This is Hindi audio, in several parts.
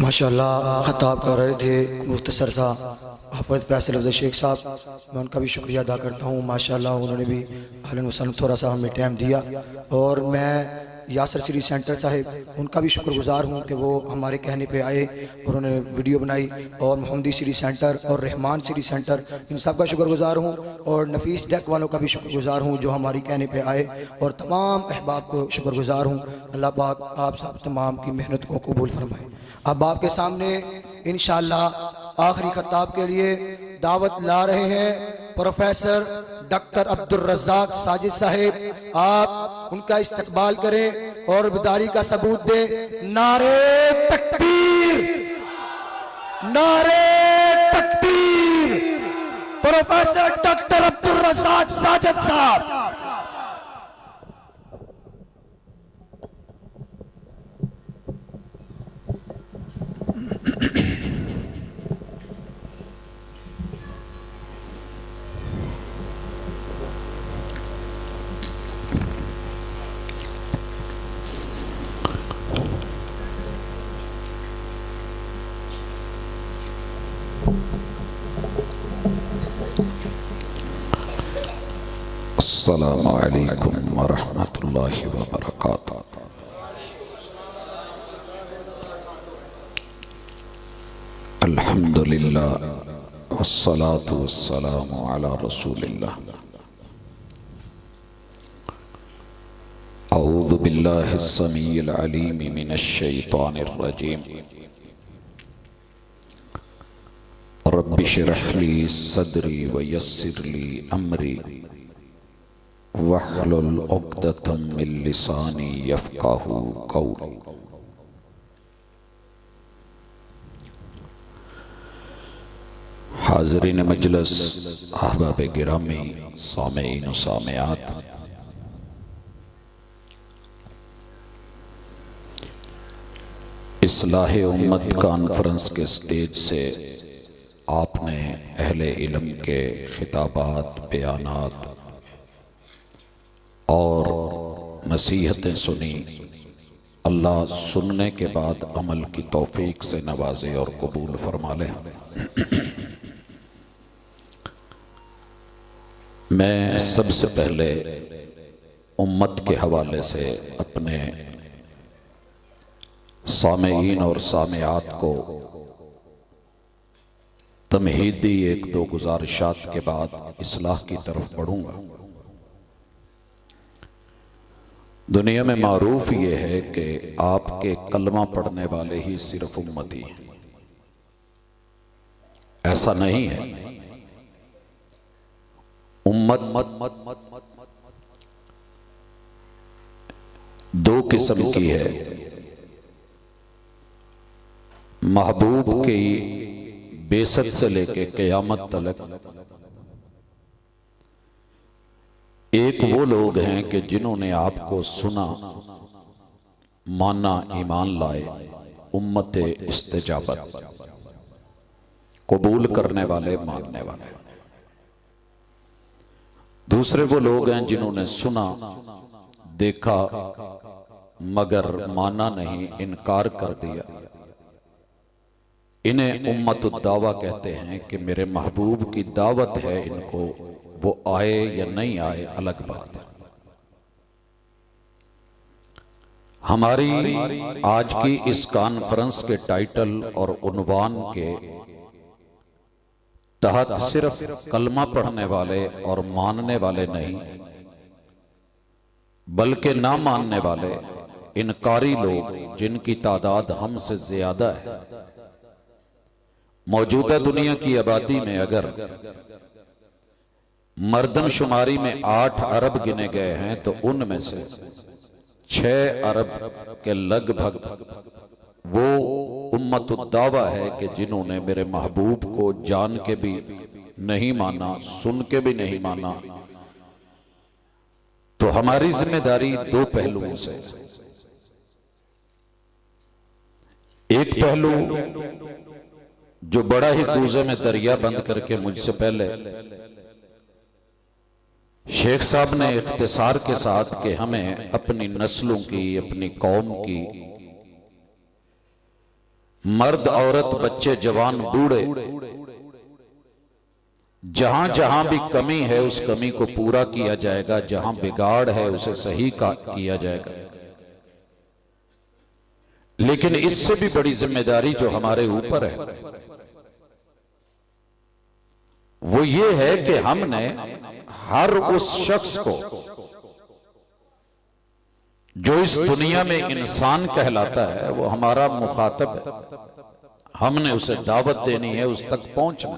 माशाअल्लाह खताब कर रहे थे मुख्तसर सा हाफ़िज़ फैसल अफ़ज़ल शेख साहब, मैं उनका भी शुक्रिया अदा करता हूँ। माशाअल्लाह उन्होंने भी अहलन व सहलन थोड़ा सा हमें टाइम दिया। और मैं यासर सिटी सेंटर साहिब उनका भी शुक्रगुज़ार हूँ कि वो हमारे कहने पे आए और उन्होंने वीडियो बनाई। और मोहम्मदी सिटी सेंटर और रहमान सिटी सेंटर, इन सब का शुक्रगुज़ार हूँ। और नफीस डेक वालों का भी शुक्रगुज़ार हूँ जो हमारी कहने पे आए, और तमाम अहबाब को शुक्रगुज़ार हूँ। अल्लाह पाक आप सब तमाम की मेहनत को कबूल फरमाए। अब आपके सामने इंशाअल्लाह आखिरी खताब के लिए दावत ला रहे हैं प्रोफेसर डॉक्टर अब्दुल रज़्ज़ाक साजिद साहिब। आप उनका इस्तकबाल करें और बिदारी का सबूत दें। नारे तकबीर, नारे तकबीर। प्रोफेसर डॉक्टर अब्दुल रज़्ज़ाक साजिद साहब। अस्सलामु अलैकुम वरहमतुल्लाहि वबरकातुहू। अल्हम्दुलिल्लाह वस्सलातु वस्सलामु अला रसूलिल्लाह। अऊज़ु बिल्लाहि स्समीइल अलीम मिनश शैतानिर रजीम। रब्बि इश्रह ली सदरी व यस्सिर ली अमरी वहलुल उक़दतम मिन लिसानी यफ़क़हू क़ौली। हाज़रीन मजलिस, अहबाब गिरामी, सामेईन व सामेआत, इस्लाह उम्मत कॉन्फ्रेंस के स्टेज से आपने अहले इल्म के खिताबात, बयानात और नसीहतें सुनी। अल्लाह सुनने के बाद अमल की तौफीक से नवाजे और कबूल फरमा ले। मैं सबसे पहले उम्मत के हवाले से अपने सामेईन और सामेआत को तमहीदी एक दो गुजारिशात के बाद इस्लाह की तरफ बढ़ूंगा। दुनिया में मारूफ ये है कि आपके कलमा पढ़ने वाले ही सिर्फ उम्मती हैं। ऐसा नहीं है। उम्मत दो किस्म की है। महबूब की बेसत से लेके क़यामत तक एक वो लोग हैं कि जिन्होंने आपको सुना, माना, ईमान लाए, उम्मत इस्तिजाबत, कबूल करने वाले, मानने वाले। दूसरे वो लोग हैं जिन्होंने सुना, देखा, मगर माना नहीं, इनकार कर दिया। इन्हें उम्मत दावा कहते हैं कि मेरे महबूब की दावत है, इनको वो आए या नहीं आए अलग बात है। हमारी आज की इस कॉन्फ्रेंस के टाइटल और उन्वान के तहत सिर्फ कलमा पढ़ने वाले और मानने वाले नहीं, बल्कि ना मानने वाले इनकारी लोग, जिनकी तादाद हमसे ज्यादा है। मौजूदा दुनिया की आबादी में अगर मर्दम शुमारी में 8 अरब गिने गए हैं तो उनमें से 6 अरब के लगभग वो उम्मतुद दावा है कि जिन्होंने मेरे महबूब को जान के भी नहीं माना, सुन के भी नहीं माना। तो हमारी जिम्मेदारी दो पहलुओं से। एक पहलू जो बड़ा ही कूजे में दरिया बंद करके मुझसे पहले शेख साहब ने इख्तिसार के साथ कि हमें अपनी नस्लों की, अपनी कौम की मर्द औरत बच्चे जवान बूढ़े, जहां जहां भी कमी है उस कमी को पूरा किया जाएगा, जहां बिगाड़ है उसे सही किया जाएगा। लेकिन इससे भी बड़ी जिम्मेदारी जो हमारे ऊपर है वो ये है कि हमने हर उस शख्स को जो इस दुनिया में इंसान कहलाता है, वो हमारा मुखातब है, हमने उसे दावत देनी है, उस तक पहुंचना।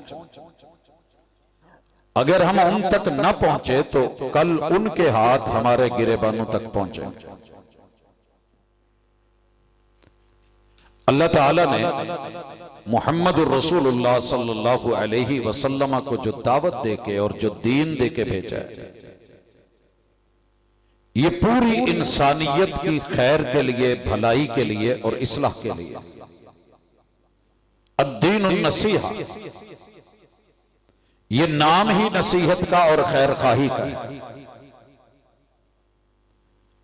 अगर हम उन तक न पहुंचे तो कल उनके हाथ हमारे गिरेबानों तक पहुंचेंगे। अल्लाह ताला ने मुहम्मद रसूलुल्लाह सल्लल्लाहु अलैहि वसल्लम को जो दावत देके और जो दीन देके भेजा है, ये पूरी इंसानियत की खैर के लिए, भलाई के लिए और इस्लाह के लिए। अद्दीनुन नसीहा, ये नाम ही नसीहत का और खैर खाही का है।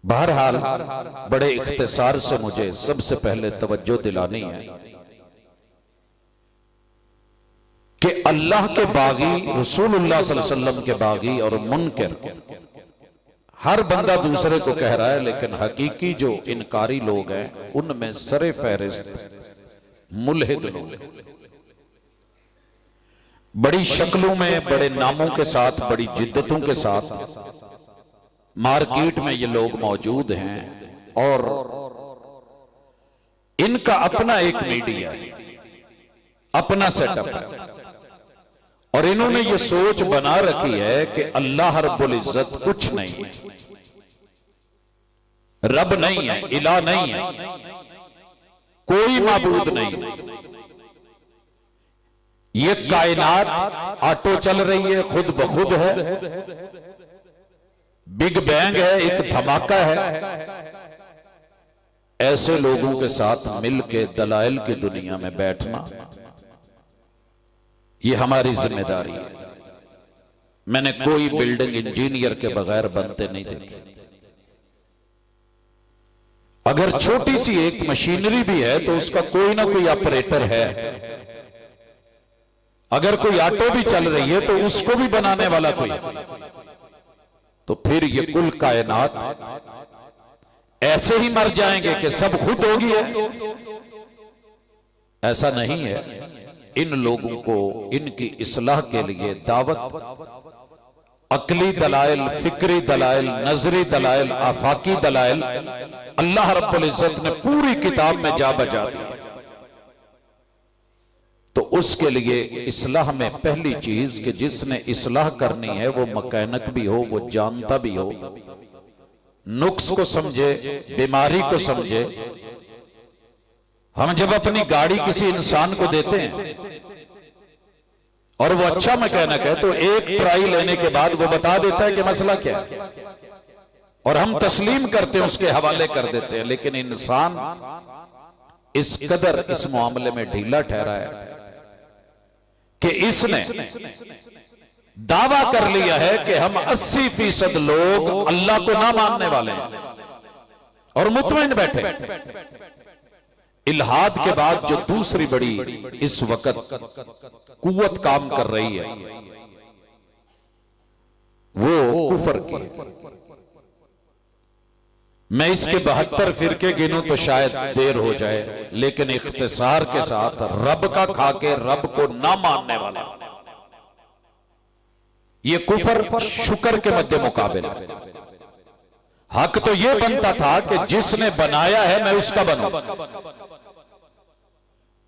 बहरहाल बड़े इख्तिसार से मुझे सबसे पहले तवज्जो दिलानी है कि अल्लाह के बागी, रसूलुल्लाह सल्लल्लाहु अलैहि वसल्लम के बागी और मुनकर, हर बंदा दूसरे को कह रहा है, लेकिन हकीकी जो इनकारी लोग हैं उनमें सरे फहरिस्त मुल्हिद लोग, बड़ी शक्लों में, बड़े नामों के साथ, बड़ी जिद्दतों के साथ मार्केट में ये लोग मौजूद हैं और इनका अपना एक मीडिया है, अपना सेटअप है, और इन्होंने ये सोच बना रखी है कि अल्लाह रब्बुल इज्जत कुछ नहीं है, रब नहीं है, इला नहीं है, कोई माबूद नहीं है। ये कायनात ऑटो चल रही है, खुद बखुद है, बिग बैंग है, एक धमाका है। ऐसे लोगों के साथ मिलके दलाइल की दुनिया में बैठना ये हमारी जिम्मेदारी है। मैंने कोई बिल्डिंग इंजीनियर के बगैर बनते नहीं देखे। अगर छोटी सी एक मशीनरी भी है तो उसका कोई ना कोई ऑपरेटर है। अगर कोई ऑटो भी चल रही है तो उसको भी बनाने वाला कोई है। तो फिर ये कुल कायनात ऐसे ही मर जाएंगे कि सब खुद होगी है? ऐसा नहीं है। इन लोगों को इनकी इस्लाह के लिए दावत, अकली दलाइल, फिक्री दलाइल, नजरी दलाइल, आफाकी दलाइल अल्लाह रब्बुल इज्जत ने पूरी किताब में जा बजा दी। तो उसके लिए इस्लाह में पहली चीज कि जिसने इस्लाह करनी है वो मकैनिक भी हो, वो जानता भी हो, नुक्स को समझे, बीमारी को समझे। हम जब अपनी गाड़ी किसी इंसान को देते हैं और वो अच्छा मैकेनिक है तो एक ट्राई लेने के बाद वो बता देता है कि मसला क्या है और हम तस्लीम करते हैं, उसके हवाले कर देते हैं। लेकिन इंसान इस कदर इस मामले में ढीला ठहरा है कि इसने दावा कर लिया है कि हम 80% लोग अल्लाह को ना मानने वाले हैं और मुतमईन बैठे। इल्हाद के बाद जो दूसरी बड़ी इस वक्त कुव्वत काम कर रही है वो कुफर की। मैं इसके 72 फिरके गिनूं तो शायद देर हो जाए, लेकिन इख्तिसार के साथ रब का खाके रब को ना मानने वाला ये कुफर शुक्र के मध्य मुकाबले। हक तो ये बनता था कि जिसने बनाया है मैं उसका बनूं,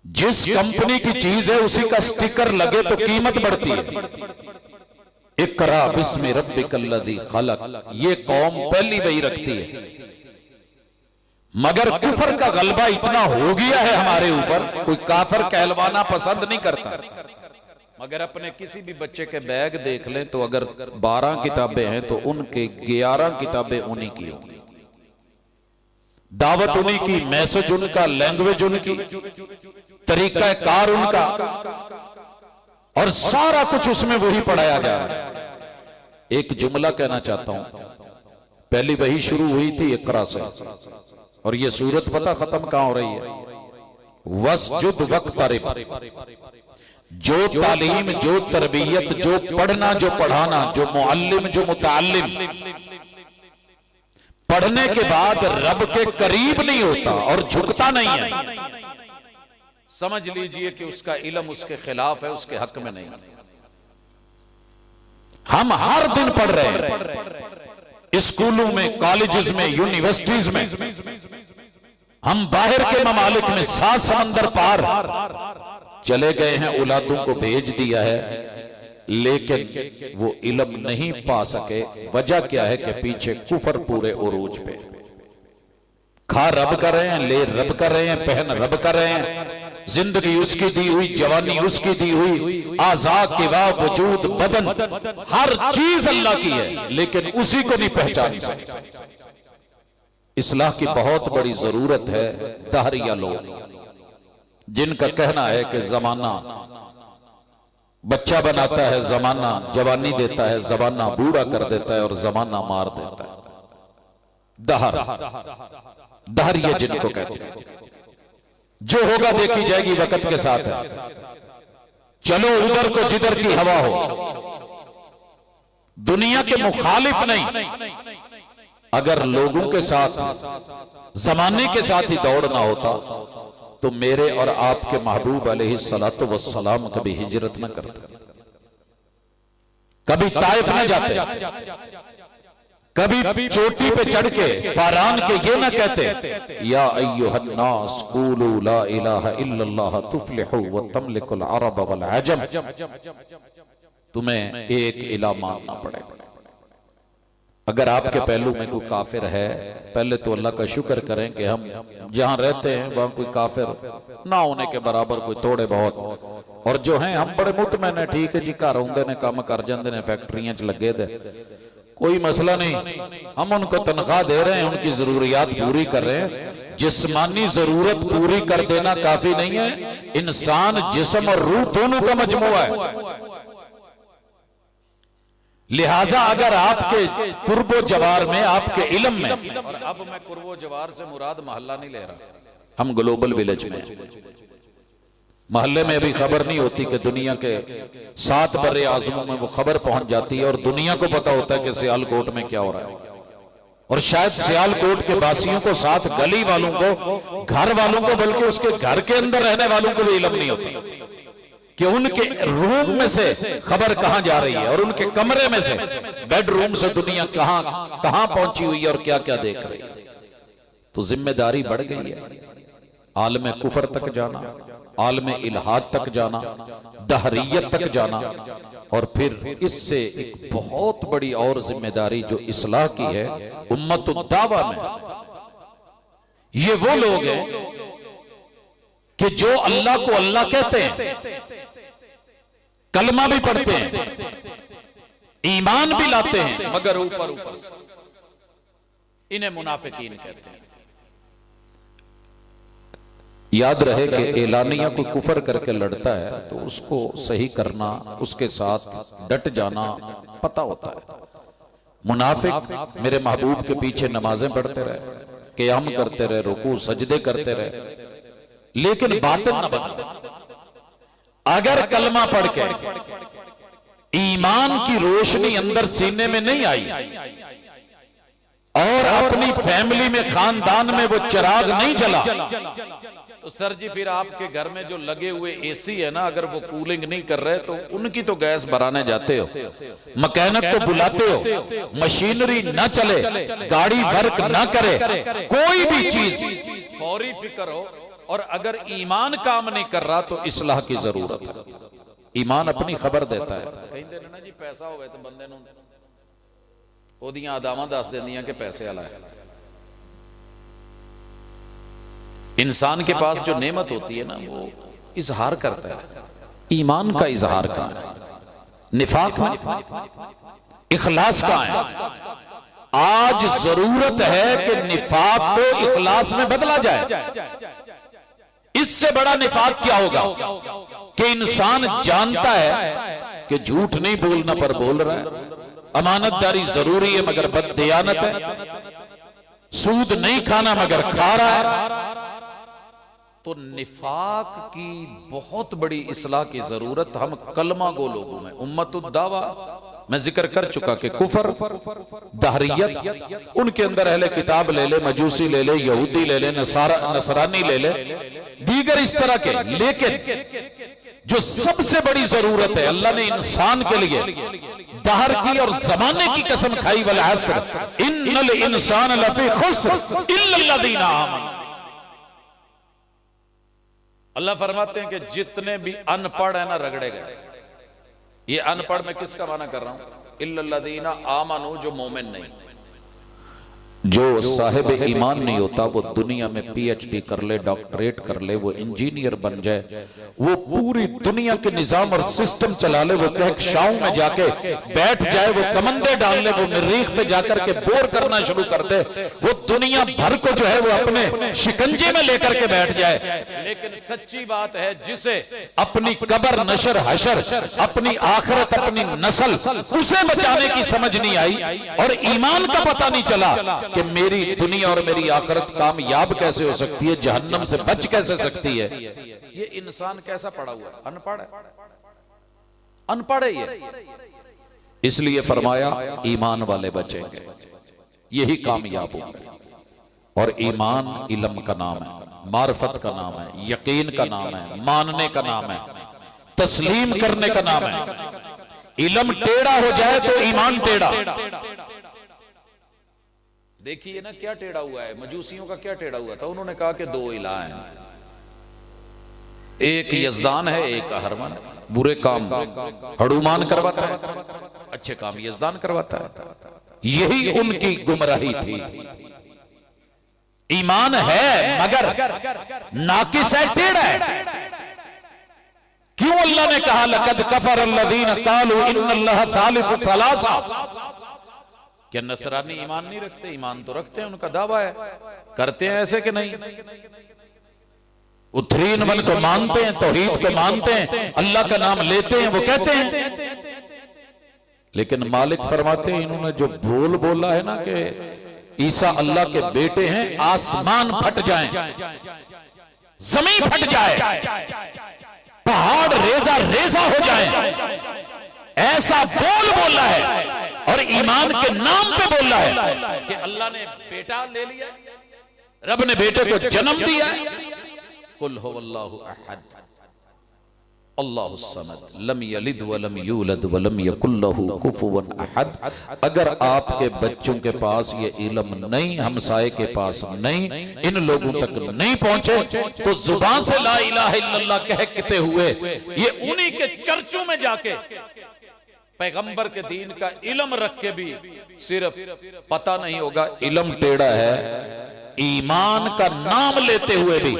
जिस कंपनी की चीज है उसी का स्टिकर लगे तो कीमत बढ़ती है। इकरा बिस्मि रब्बिकल्लज़ी खलक, ये कौम पहली वही रखती है। मगर कुफर का गलबा इतना हो गया है हमारे ऊपर, कोई काफिर कहलवाना पसंद नहीं करता। मगर अपने किसी भी बच्चे के बैग देख लें तो अगर 12 किताबें हैं तो उनके 11 किताबें उन्हीं की होंगी। दावत उन्हीं की, मैसेज उनका, लैंग्वेज उनकी, तरीका कार उनका, और सारा कुछ उसमें वही पढ़ाया जा रहा है। एक जुमला कहना चाहता हूं, पहली वही शुरू हुई थी इकरा से, और ये सूरत पता खत्म कहां हो रही है? वस्जुद वक्तरिब, जो तालीम, जो तरबियत, जो पढ़ना, जो पढ़ाना, जो मुअल्लिम, जो मुतअल्लिम पढ़ने के बाद रब के करीब नहीं होता और झुकता नहीं है, समझ लीजिए कि उसका इल्म उसके खिलाफ है, उसके हक में नहीं। हम हर दिन पढ़ रहे हैं स्कूलों में, कॉलेजेस में, यूनिवर्सिटीज में, हम बाहर के ममालिक में 7 समंदर पार चले गए हैं, औलादों को भेज दिया है, लेकिन वो इल्म नहीं पा सके। वजह क्या है कि पीछे कुफर पूरे उरूज पे, खा रब कर रहे हैं, ले रब कर रहे हैं, पहन रब कर रहे हैं, जिंदगी उसकी दी हुई, जवानी उसकी दी हुई, आजाद के बाद वजूद, बदन, हर चीज अल्लाह की है, लेकिन उसी को नहीं पहचान सकते। इस्लाह की बहुत बड़ी जरूरत है। दहरिया लोग जिनका कहना है कि जमाना बच्चा बनाता है, जमाना जवानी देता है, जमाना बूढ़ा कर देता है और जमाना मार देता है। दहरिया जिनको कहते हैं, जो होगा देखी जाएगी वक्त के साथ है। चलो उधर को जिधर की हवा हो, दुनिया के मुखालिफ नहीं। अगर लोगों के साथ, जमाने के साथ ही दौड़ना होता तो मेरे और आपके महबूब अलैहिस्सलातु वस्सलाम कभी हिजरत न करते, कभी ताइफ न जाते, कभी चोटी पे चढ़ के फारान के ये ना कहते या अय्युहन्नास क़ूलू ला इलाहा इल्लल्लाह तुफ्लिहू व तमलिकुल अरब वल अजम। तुम्हें एक इलाह मानना पड़ेगा। अगर आपके पहलू में कोई काफिर है, पहले तो अल्लाह का शुक्र करें कि हम जहां रहते हैं वहां कोई काफिर ना होने के बराबर कोई थोड़े बहुत, और जो हैं हम बड़े मुतमैन है, ठीक है जी, घर आउंदे ने, काम कर जाते ने, फैक्ट्रियां च लगे दे, कोई मसला नहीं, हम उनको तनख्वाह दे रहे हैं, उनकी जरूरियात पूरी कर रहे हैं। जिस्मानी जरूरत पूरी कर देना काफी नहीं है। इंसान जिस्म और रूह दोनों का मजमुआ है। लिहाजा अगर आपके कुर्बो जवार में, आपके इल्म में, और अब मैं कुर्बो जवार से मुराद मोहल्ला नहीं ले रहा, हम ग्लोबल विलेज में, मोहल्ले में अभी खबर नहीं होती कि दुनिया के 7 बर्रे आज़मों में वो खबर पहुंच जाती है और दुनिया को पता होता है कि सियालकोट में क्या हो रहा है। और शायद सियालकोट के वासियों को, साथ गली वालों को, घर वालों को, बल्कि उसके घर के अंदर रहने वालों को भी इल्म नहीं होता कि उनके रूम में से खबर कहां जा रही है और उनके कमरे में से, बेडरूम से दुनिया कहां कहां पहुंची हुई है और क्या क्या देख रही है। तो जिम्मेदारी बढ़ गई है। आलम कुफर तक जाना, आलम इल्हाद तक जाना, दहरियत तक जाना, और फिर इससे एक बहुत बड़ी और जिम्मेदारी जो इस्लाह की है उम्मतुद दावा में। ये वो लोग हैं कि जो अल्लाह को अल्लाह कहते हैं, कलमा भी पढ़ते हैं, ईमान भी लाते हैं, मगर ऊपर ऊपर इन्हें मुनाफिकीन कहते हैं। याद रहे कि एलानिया कोई कुफर करके लड़ता है तो उसको सही करना, उसके साथ डट जाना पता होता है। मुनाफिक मेरे महबूब के पीछे नमाजें पढ़ते रहे, क़याम करते रहे, रुकू सजदे करते रहे, लेकिन बातिन न बदले। अगर कलमा पढ़ के ईमान की रोशनी अंदर सीने में नहीं आई और अपनी फैमिली में, खानदान में वो चिराग नहीं जला, तो सर जी फिर आपके घर में जो लगे हुए एसी है ना, अगर वो कूलिंग नहीं कर रहे तो उनकी तो गैस भराने जाते हो, मैकेनिक को बुलाते हो, मशीनरी ना चले, गाड़ी वर्क ना करे, कोई भी चीज फौरी फिक्र हो, और अगर ईमान काम नहीं कर रहा तो इस्लाह की जरूरत है। ईमान अपनी खबर देता है। कहते ना जी पैसा होवे तो बंदे नूं ओदियां अदावां दस देंदियां कि पैसे वाला है। इंसान के पास जो नेमत होती है ना, वो इजहार करता है। ईमान का इजहार कहां है? निफाक में, इखलास कहां है? आज जरूरत है कि निफाक को इखलास में बदला जाए। इससे बड़ा निफाक क्या होगा कि इंसान जानता है कि झूठ नहीं बोलना पर बोल रहा है, अमानतदारी जरूरी है मगर बददियानत है, सूद नहीं खाना मगर खा रहा है, तो निफाक की बहुत बड़ी इस्लाह की जरूरत हम कलमा गो लोगों में, उम्मतुद दावा मैं जिक्र कर चुका कि कुफर, दहरियत, उनके अंदर अहले किताब ले ले, मजूसी ले ले, यहूदी ले ले, नसरानी ले ले, दीगर इस तरह के। लेकिन जो सबसे बड़ी जरूरत है, अल्लाह ने इंसान के लिए दहर की और जमाने की कसम खाई, वल अस्र इन्नल इंसान लफी खुस्र इल्लल्लज़ीना आमनू। अल्लाह फरमाते हैं कि जितने भी अनपढ़ है ना रगड़े गए। ये अनपढ़ मैं किसका माना कर रहा हूं? इल्लल्लज़ीना आमनू, जो मोमिन नहीं, जो साहिब ईमान नहीं होता, वो दुनिया में पीएचडी कर ले, डॉक्टरेट कर ले, वो इंजीनियर बन जाए, वो पूरी दुनिया के निजाम और सिस्टम चला ले, वो कहकशाओं में जाके बैठ जाए, वो कमंदे डाल ले, वो मरीख पे जाकर के बोर करना शुरू कर दे, वो दुनिया भर को जो है वो अपने शिकंजे में लेकर के बैठ जाए। लेकिन सच्ची बात है, जिसे अपनी कब्र, नशर, हशर, अपनी आखिरत, अपनी नस्ल, उसे बचाने की समझ नहीं आई और ईमान का पता नहीं चला कि मेरी दुनिया और मेरी आखिरत कामयाब कैसे हो सकती है, जहन्नम से बच कैसे सकती है, ये इंसान कैसा पड़ा हुआ है? अनपढ़ है, अनपढ़ है ये। इसलिए फरमाया ईमान वाले बचेंगे, यही कामयाब होंगे। और ईमान इल्म का नाम है, मार्फत का नाम है, यकीन का नाम है, मानने का नाम है, तस्लीम करने का नाम है। इल्म टेढ़ा हो जाए तो ईमान टेढ़ा। देखिए ना क्या टेढ़ा हुआ है, मजूसियों का क्या टेढ़ा हुआ था। उन्होंने कहा कि दो इलाह हैं, एक यजदान है, एक अहरमन। बुरे काम हड़ूमान करवाता है, अच्छे काम यजदान करवाता है। यही उनकी गुमराही थी। ईमान है मगर नाकिस है, टेढ़ा है। क्यों अल्लाह ने कहा लक़द कफ़र अल्लज़ीना क़ालू इन्नल्लाह सालिसु सलासा? क्या नसरानी ईमान नहीं रखते? ईमान तो रखते हैं, उनका दावा है, करते हैं ऐसे कि नहीं? वो 3 in 1 को मानते हैं, तौहीद को मानते हैं, अल्लाह का नाम लेते हैं, वो कहते हैं। लेकिन मालिक फरमाते हैं इन्होंने जो बोल बोला है ना कि ईसा अल्लाह के बेटे हैं, आसमान फट जाएं, जमीन फट जाए, पहाड़ रेजा रेजा हो जाए, ऐसा बोल बोला है और ईमान के नाम पे बोला है कि अल्लाह ने बेटा ले लिया, रब ने बेटे को जन्म दिया। कुल हुवल्लाहु अहद अल्लाहुस समद लम यलिद व लम यूलद व लम यकुल लहू कुफुवन अहद। अगर आपके बच्चों के पास ये इल्म नहीं, हमसाये के पास नहीं, इन लोगों तक नहीं पहुंचे, तो जुबान से ला इलाहा इल्लल्लाह कहते हुए ये उन्हीं के चर्चों में जाके पैगंबर के दीन का इल्म रख के भी सिर्फ पता नहीं होगा इल्म टेढ़ा है, ईमान का नाम लेते हुए भी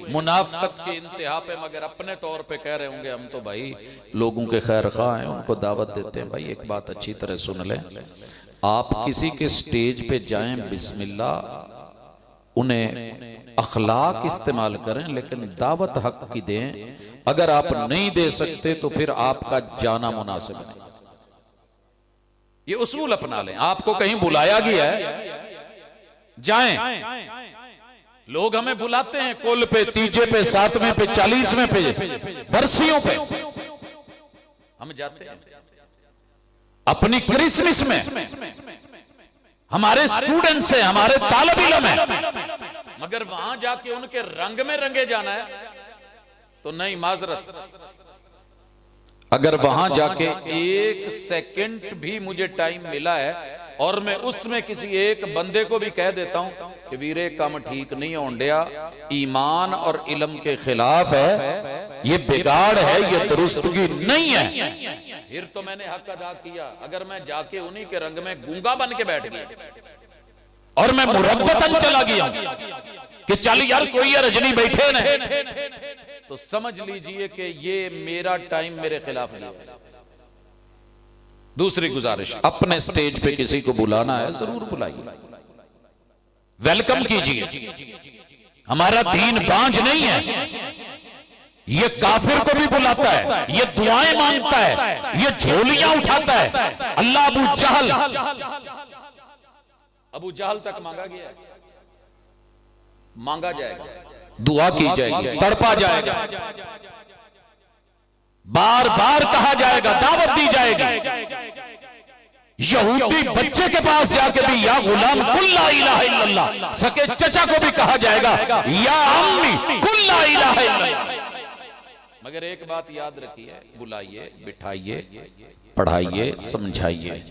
मुनाफिकत के इंतहा पे, मगर अपने तौर पे कह रहे होंगे हम तो भाई लोगों के खैर खा हैं, उनको दावत देते हैं। भाई एक बात अच्छी तरह सुन लें, आप किसी के स्टेज पे जाएं, बिस्मिल्लाह, उन्हें अखलाक इस्तेमाल करें, लेकिन दावत हक की दें। अगर आप नहीं दे सकते तो फिर आपका जाना मुनासिब नहीं। ये उसूल अपना लें। आपको कहीं बुलाया गया है, जाएं। लोग हमें बुलाते हैं कुल पे, तीजे पे, 7वें पे, 40वें पे, बरसियों पे, हम जाते हैं। अपनी क्रिसमस में हमारे स्टूडेंट्स हैं, हमारे तालिब इल्म हैं, मगर वहां जाके उनके रंग में रंगे जाना है तो नहीं, माजरत। अगर वहां जाके 1 सेकंड भी मुझे टाइम मिला है और मैं उसमें किसी एक बंदे को भी कह देता हूं कि वीरे काम ठीक नहीं होने दिया, ईमान और इल्म के खिलाफ है, ये बिगाड़ है, ये दुरुस्तगी नहीं है, फिर तो मैंने हक अदा किया। अगर मैं जाके उन्हीं के रंग में गूंगा बन के बैठ गया और मैं मुरव्वतन चला गया कि चल यार कोई रजनी बैठे न, तो समझ लीजिए कि ये मेरा टाइम मेरे खिलाफ नहीं है। दूसरी गुजारिश, अपने स्टेज पे किसी को बुलाना है, जरूर बुलाइए, वेलकम कीजिए। हमारा दीन बांझ नहीं है, ये काफिर को भी बुलाता है, ये दुआएं मांगता है, ये झोलियां उठाता है। अल्लाह अबू जहल तक मांगा गया है, मांगा जाएगा। दुआ की जाएगी, तड़पा जाएगा, बार बार कहा जाएगा, दावत दी जाएगी। यहूदी बच्चे के पास जाके भी या गुलाम कुल ला इलाहा इल्लल्लाह, सके चचा को भी कहा जाएगा या अम्मी कुल ला इलाहा इल्लल्लाह। मगर एक बात याद रखिए, बुलाइए, बिठाइए, पढ़ाइए, समझाइए।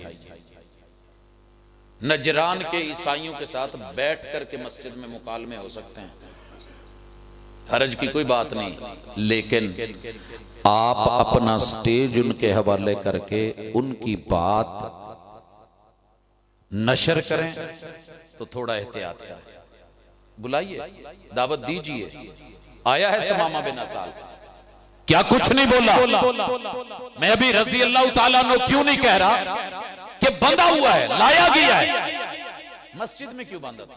नजरान के ईसाइयों के साथ बैठ करके मस्जिद में मुकालमे हो सकते हैं, हरज की कोई बात नहीं, लेकिन आप अपना स्टेज उनके हवाले करके उनकी बात नशर करें तो थोड़ा एहतियात करें। बुलाइए, दावत दीजिए। आया है समामा बिन असाल, क्या कुछ नहीं बोला। मैं अभी रजी अल्लाह ताला अन्हु क्यों नहीं कह रहा कि बंधा हुआ है, लाया गया है। मस्जिद में क्यों बांधा था?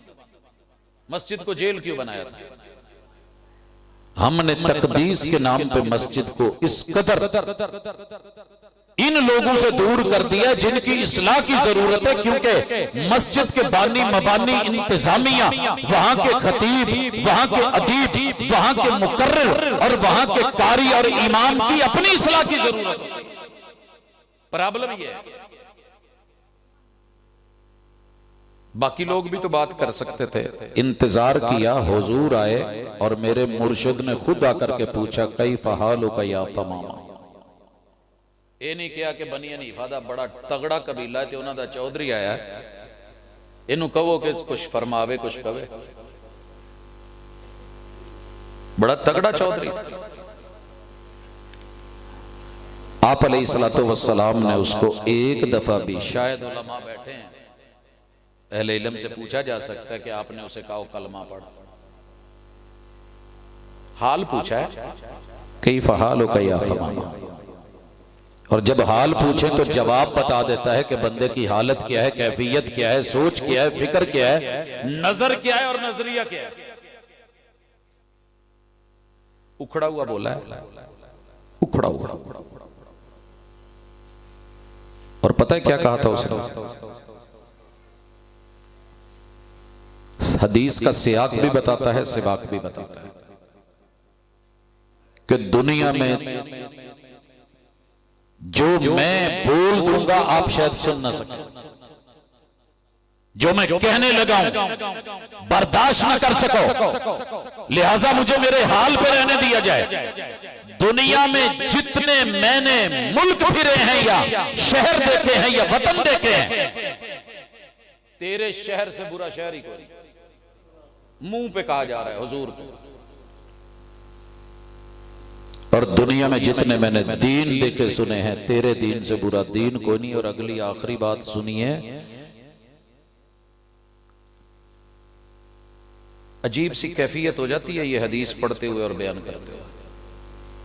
मस्जिद को जेल क्यों बनाया था? हमने तकदीस के नाम पे मस्जिद को इस कदर इन लोगों से दूर कर दिया जिनकी इस्लाह की जरूरत है, क्योंकि मस्जिद के बानी मबानी इंतजामिया, वहां के खतीब, वहां के अदीब, वहां के मुकर्रिर और वहां के कारी और इमाम की अपनी इस्लाह की जरूरत है। प्रॉब्लम ये है, बाकी लोग भी तो बात कर सकते थे। इंतजार किया, हुजूर आए और मेरे मुर्शिद ने खुद आकर के पूछा कई फहालो का या तमामा। ये नहीं किया कि बनी हनीफा दा बड़ा तगड़ा कबीला है ते उन्हां दा चौधरी आया है, इनू कहो कि कुछ फरमावे कुछ कहे। बड़ा तगड़ा चौधरी आप अलैहिस्सलातु वस्सलाम ने उसको एक दफा भी, शायद उलमा बैठे हैं, अहले इल्म से पूछा जा सकता है कि आपने उसे कहा कलमा पढ़ा, हाल पूछा है कई फहालो का या तमामा। और जब हाल पूछे तो जवाब बता देता है कि बंदे की हालत क्या है, कैफियत क्या है, सोच क्या है, फिक्र क्या है, नजर क्या है और नजरिया क्या है। उखड़ा हुआ बोला है, उखड़ा हुआ। और पता है क्या कहा था उसने? हदीस का सियाक भी बताता है, सिबाक भी बताता है कि दुनिया में जो मैं बोल दूंगा आप शायद सुन ना सके, जो मैं कहने लगा हूं बर्दाश्त ना कर सको, लिहाजा मुझे मेरे हाल पे रहने दिया जाए। दुनिया में जितने मैंने मुल्क फिरे हैं या शहर देखे हैं या वतन देखे हैं, तेरे शहर से बुरा शहर ही कोई। मुंह पे कहा जा रहा है हुजूर को। और दुनिया में जितने मैंने दीन देखे सुने हैं, तेरे दीन से बुरा दीन कोई नहीं। और अगली आखिरी बात सुनिए, अजीब सी कैफियत हो जाती है ये हदीस पढ़ते हुए और बयान करते हुए।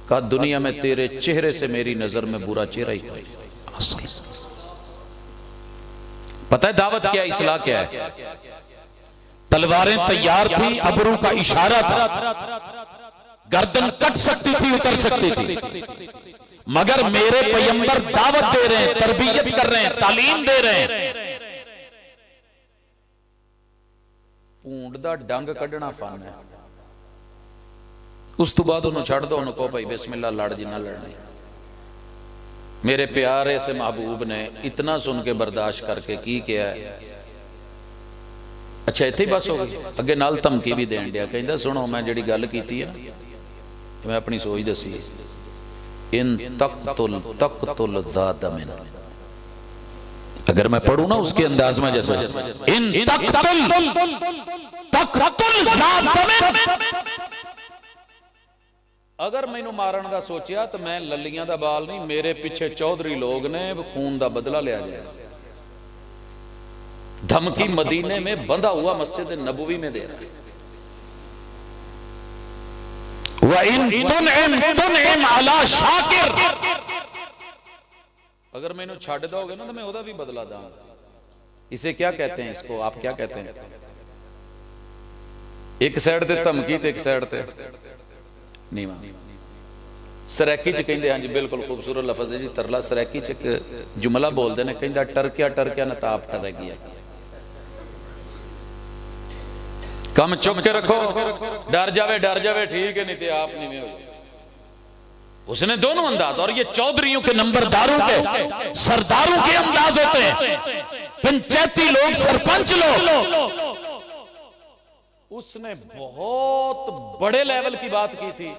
कहा दुनिया में तेरे चेहरे से मेरी नजर में बुरा चेहरा ही कोई। पता है दावत क्या, इस्लाह क्या है? तलवारें तैयार थी, अबरू का इशारा था, गर्दन कट सकती थी, उतर सकती थी, मगर मेरे पैगंबर दावत दे रहे हैं, तरबियत कर रहे हैं, तालीम दे रहे हैं। पूंड दा डंग कढ़ना फन है, उस तो बाद उन्होंने छड़ दो, उन्होंने कहो भाई बिस्मिल्लाह लड़ जिन्ना लड़ने। मेरे प्यारे से महबूब ने इतना सुन के बर्दाश्त करके की किया है। अच्छा इत्थे ही बस हो गई, अगे नाल धमकी भी देन दिया, कहंदा सुनो मैं जिहड़ी गल कीती है मैं अपनी सोच दसी, इन तक़तुल ज़ात मिन, अगर मैं पढ़ूं ना उसके अंदाज में जैसे इन तक़तुल ज़ात मिन, अगर मैनू मारन का सोचिया तो मैं ललियां दा बाल नहीं, मेरे पीछे चौधरी लोग ने खून का बदला लिया जाएगा। धमकी मदीने में बंधा हुआ मस्जिद नबवी में दे रहा है। अगर मैंने छाड़ दोगे ना तो मैं ओदा भी बदला दूंगा। इसे क्या कहते हैं, इसको आप क्या कहते हैं? एक साइड से धमकी तो एक साइड से नीवा। सरैकी च कहंदे, हाँ जी बिल्कुल खूबसूरत लफज है जी तरला। सरैकी च एक जुमला बोलते हैं, कहंदा टरकिया टरकिया नताब टर गया। कम चुक के रखो, डर जावे ठीक है, नहीं तो आप नहीं में हो जाए। उसने दोनों अंदाज, और ये चौधरियों के नंबरदारों के सरदारों के अंदाज होते हैं, पंचायती लोग, सरपंच लोग। उसने बहुत बड़े लेवल की बात की थी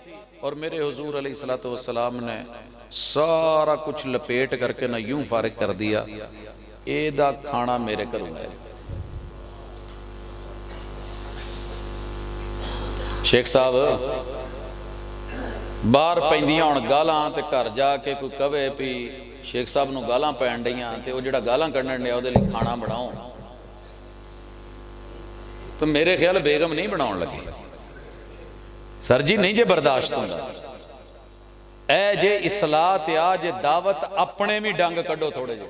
और मेरे हुजूर अलैहिस्सलातु वस्सलाम ने सारा कुछ लपेट करके ना यूं फारिग कर दिया, एदा खाना मेरे घरों है। शेख साहब बाहर पैंदियां हुण गालां ते घर जाके कोई कहे भी शेख साहब नूं गालां पैण डईयां ते वो जिहड़ा गालां कढण डिया उहदे लई खाना बनाओ, तो मेरे ख्याल बेगम नहीं बनाउण लगी। सर जी नहीं जे बर्दाश्त होंदा, ए जे इस्लाह ते आ जे दावत, अपने भी डंग कड्डो थोड़े जे।